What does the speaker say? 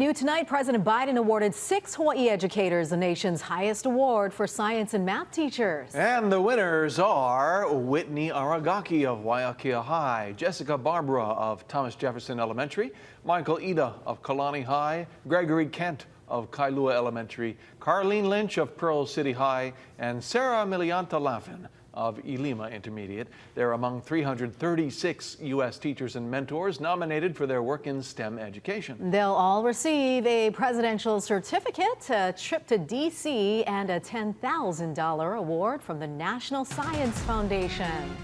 New tonight, President Biden awarded 6 Hawaii educators the nation's highest award for science and math teachers. And the winners are Whitney Aragaki of Waiakea High, Jessica Barbara of Thomas Jefferson Elementary, Michael Ida of Kalani High, Gregory Kent of Kailua Elementary, Carlene Lynch of Pearl City High, and Sarah Milianta Laffin of Ilima Intermediate. They're among 336 U.S. teachers and mentors nominated for their work in STEM education. They'll all receive a presidential certificate, a trip to D.C., and a $10,000 award from the National Science Foundation.